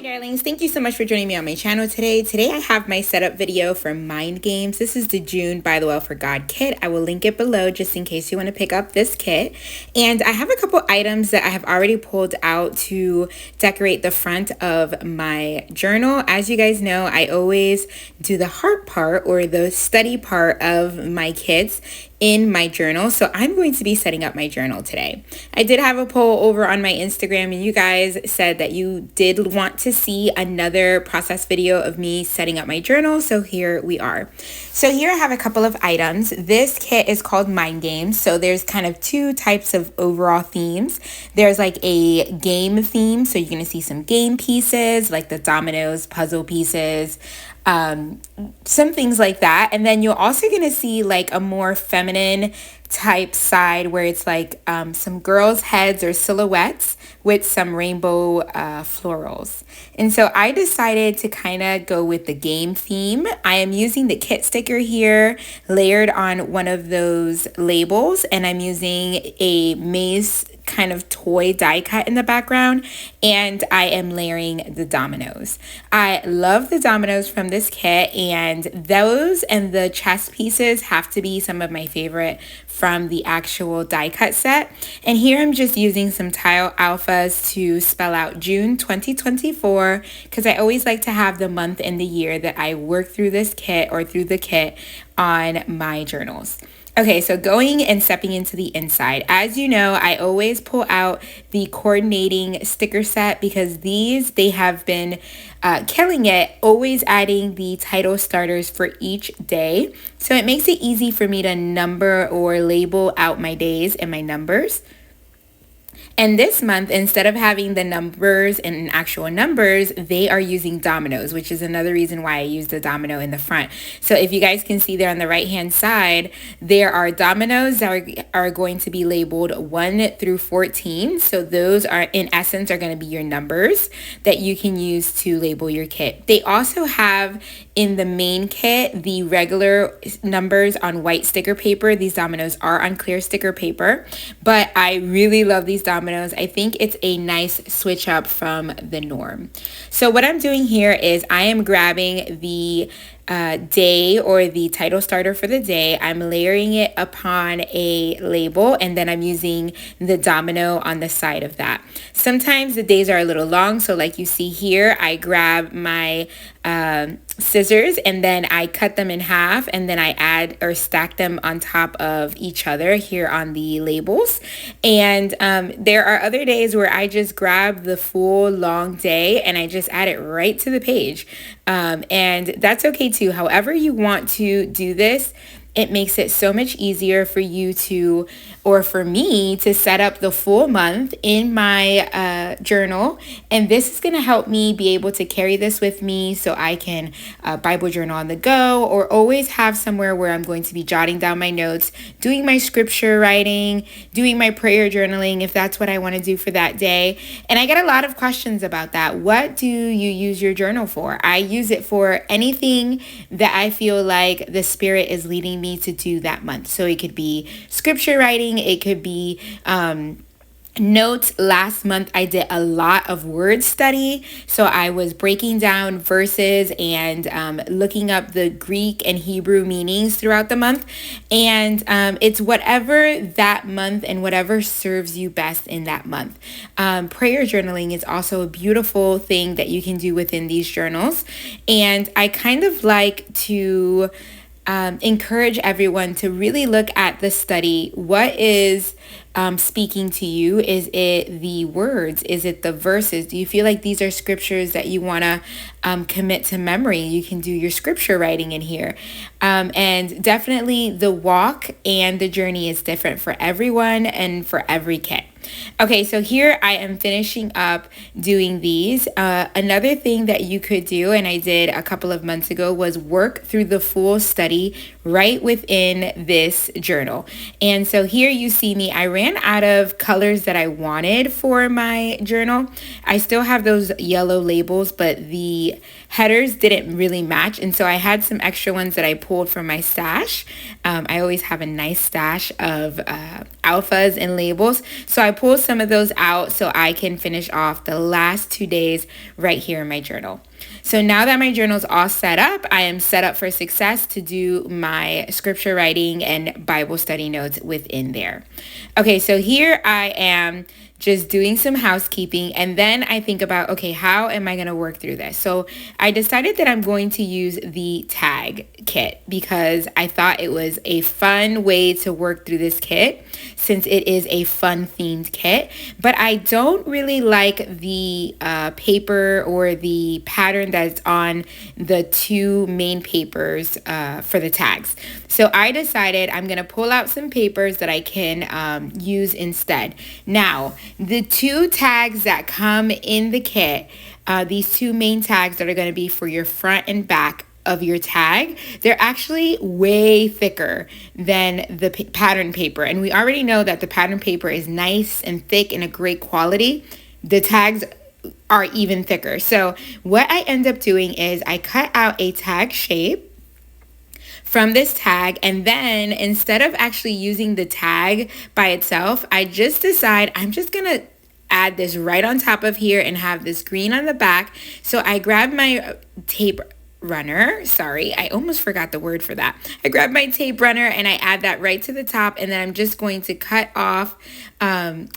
Hi darlings, thank you so much for joining me on my channel today. Today I have my setup video for mind games. This is the June By the Well for God kit. I will link it below just in case you want to pick up this kit. And I have a couple items that I have already pulled out to decorate the front of my journal. As you guys know, I always do the heart part or the study part of my kits in my journal. So I'm going to be setting up my journal today. I did have a poll over on my Instagram and you guys said that you did want to see another process video of me setting up my journal. So here we are. So here I have a couple of items. This kit is called Mind Games. So there's kind of two types of overall themes. There's like a game theme. So you're going to see some game pieces like the dominoes, puzzle pieces, some things like that. And then you're also going to see like a more feminine type side where it's like some girls' heads or silhouettes with some rainbow florals. And so I decided to kind of go with the game theme. I am using the kit sticker here layered on one of those labels, and I'm using a maze kind of toy die cut in the background, and I am layering the dominoes. I love the dominoes from this kit, and those and the chess pieces have to be some of my favorite from the actual die cut set. And here I'm just using some tile alphas to spell out June 2024 because I always like to have the month and the year that I work through this kit or through the kit on my journals. Okay, so going and stepping into the inside. As you know, I always pull out the coordinating sticker set because they have been killing it, always adding the title starters for each day. So it makes it easy for me to number or label out my days and my numbers. And this month, instead of having the numbers and actual numbers, they are using dominoes, which is another reason why I use the domino in the front. So if you guys can see there on the right-hand side, there are dominoes that are going to be labeled 1 through 14. So those are, in essence, are going to be your numbers that you can use to label your kit. They also have in the main kit the regular numbers on white sticker paper. These dominoes are on clear sticker paper, but I really love these dominoes. I think it's a nice switch up from the norm. So what I'm doing here is I am grabbing the day or the title starter for the day. I'm layering it upon a label, and then I'm using the domino on the side of that. Sometimes the days are a little long, so like you see here, I grab my scissors and then I cut them in half, and then I add or stack them on top of each other here on the labels. And there are other days where I just grab the full long day and I just add it right to the page. And that's okay too. However you want to do this, it makes it so much easier for you to, or for me to set up the full month in my journal. And this is going to help me be able to carry this with me so I can Bible journal on the go, or always have somewhere where I'm going to be jotting down my notes, doing my scripture writing, doing my prayer journaling if that's what I want to do for that day. And I get a lot of questions about that. What do you use your journal for? I use it for anything that I feel like the Spirit is leading me to do that month. So it could be scripture writing, it could be notes. Last month I did a lot of word study, so I was breaking down verses and looking up the Greek and Hebrew meanings throughout the month. And it's whatever that month and whatever serves you best in that month. Prayer journaling is also a beautiful thing that you can do within these journals, and I kind of like to encourage everyone to really look at the study. What is speaking to you? Is it the words? Is it the verses? Do you feel like these are scriptures that you want to commit to memory? You can do your scripture writing in here. And definitely the walk and the journey is different for everyone and for every kit. Okay, so here I am finishing up doing these. Another thing that you could do, and I did a couple of months ago, was work through the full study right within this journal. And so here you see me, I ran out of colors that I wanted for my journal. I still have those yellow labels, but the headers didn't really match. And so I had some extra ones that I pulled from my stash. I always have a nice stash of alphas and labels. So I pulled some of those out so I can finish off the last 2 days right here in my journal. So now that my journal is all set up, I am set up for success to do my scripture writing and Bible study notes within there. Okay, so here I am just doing some housekeeping, and then I think about, okay, how am I going to work through this? So I decided that I'm going to use the tag kit because I thought it was a fun way to work through this kit since it is a fun themed kit, but I don't really like the paper or the pattern that's on the two main papers for the tags. So I decided I'm going to pull out some papers that I can use instead. Now, the two tags that come in the kit, these two main tags that are going to be for your front and back of your tag, they're actually way thicker than the pattern paper. And we already know that the pattern paper is nice and thick and a great quality. The tags are even thicker. So what I end up doing is I cut out a tag shape from this tag, and then instead of actually using the tag by itself, I just decide I'm just gonna add this right on top of here and have this green on the back. So I grab my tape runner. Sorry, I almost forgot the word for that. I grab my tape runner and I add that right to the top, and then I'm just going to cut off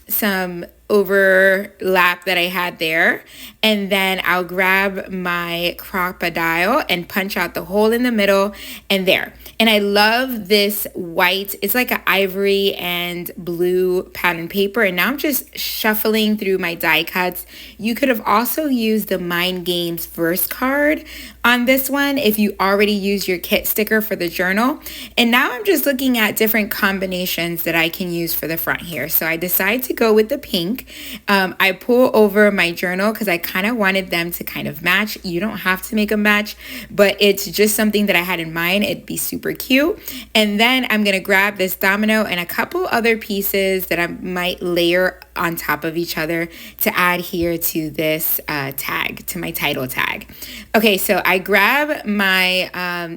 some overlap that I had there, and then I'll grab my crocodile and punch out the hole in the middle and there. And I love this white, it's like an ivory and blue pattern paper, and now I'm just shuffling through my die cuts. You could have also used the Mind Games verse card on this one if you already used your kit sticker for the journal. And now I'm just looking at different combinations that I can use for the front here. So I decide to go with the pink. I pull over my journal because I kind of wanted them to kind of match. You don't have to make a match, but it's just something that I had in mind. It'd be super cute. And then I'm going to grab this domino and a couple other pieces that I might layer on top of each other to add here to this tag, to my title tag. Okay, so I grab my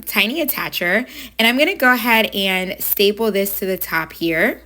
tiny attacher and I'm going to go ahead and staple this to the top here.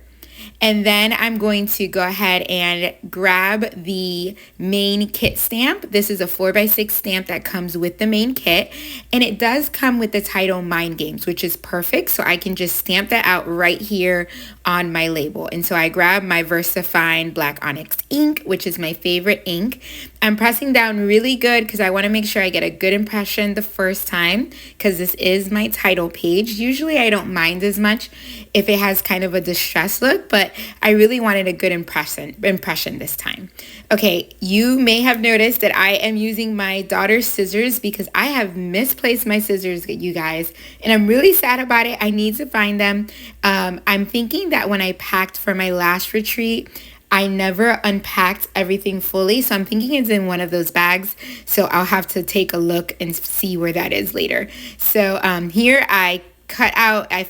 And then I'm going to go ahead and grab the main kit stamp. This is a 4x6 stamp that comes with the main kit. And it does come with the title Mind Games, which is perfect. So I can just stamp that out right here on my label. And so I grab my VersaFine Black Onyx ink, which is my favorite ink. I'm pressing down really good because I want to make sure I get a good impression the first time, because this is my title page. Usually I don't mind as much if it has kind of a distressed look, but I really wanted a good impression this time. Okay, you may have noticed that I am using my daughter's scissors because I have misplaced my scissors, you guys, and I'm really sad about it. I need to find them. I'm thinking that when I packed for my last retreat, I never unpacked everything fully, so I'm thinking it's in one of those bags, so I'll have to take a look and see where that is later. So here I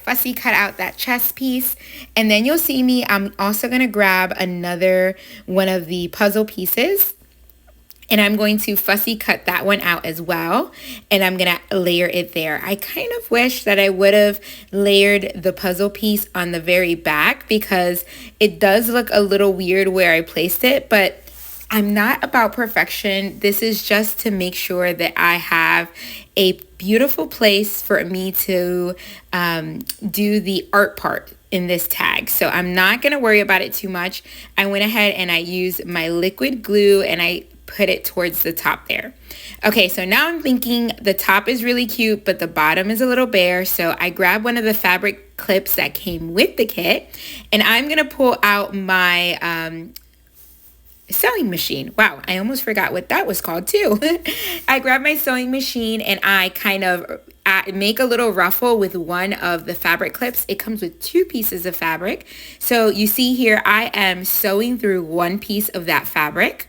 fussy cut out that chest piece, and then you'll see me, I'm also going to grab another one of the puzzle pieces, and I'm going to fussy cut that one out as well, and I'm going to layer it there. I kind of wish that I would have layered the puzzle piece on the very back because it does look a little weird where I placed it, but I'm not about perfection. This is just to make sure that I have a beautiful place for me to do the art part in this tag. So I'm not going to worry about it too much. I went ahead and I used my liquid glue and I put it towards the top there. Okay, so now I'm thinking the top is really cute, but the bottom is a little bare. So I grabbed one of the fabric clips that came with the kit, and I'm going to pull out my sewing machine. Wow, I almost forgot what that was called too. I grabbed my sewing machine and I kind of make a little ruffle with one of the fabric clips. It comes with 2 pieces of fabric. So you see here, I am sewing through one piece of that fabric.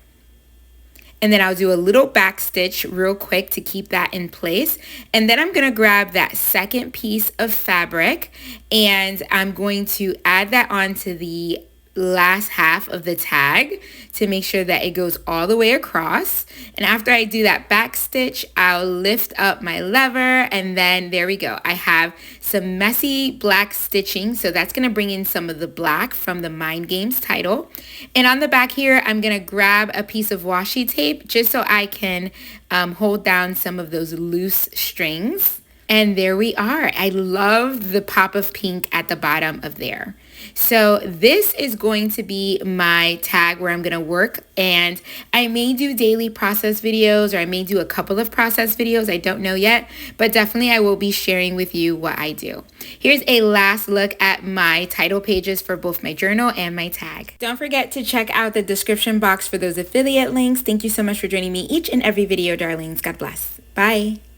and then I'll do a little back stitch real quick to keep that in place. And then I'm gonna grab that second piece of fabric and I'm going to add that onto the last half of the tag to make sure that it goes all the way across. And after I do that back stitch, I'll lift up my lever, and then there we go. I have some messy black stitching, so that's going to bring in some of the black from the Mind Games title. And on the back here, I'm going to grab a piece of washi tape just so I can hold down some of those loose strings. And there we are. I love the pop of pink at the bottom of there. So this is going to be my tag where I'm going to work, and I may do daily process videos, or I may do a couple of process videos. I don't know yet, but definitely I will be sharing with you what I do. Here's a last look at my title pages for both my journal and my tag. Don't forget to check out the description box for those affiliate links. Thank you so much for joining me each and every video, darlings. God bless. Bye.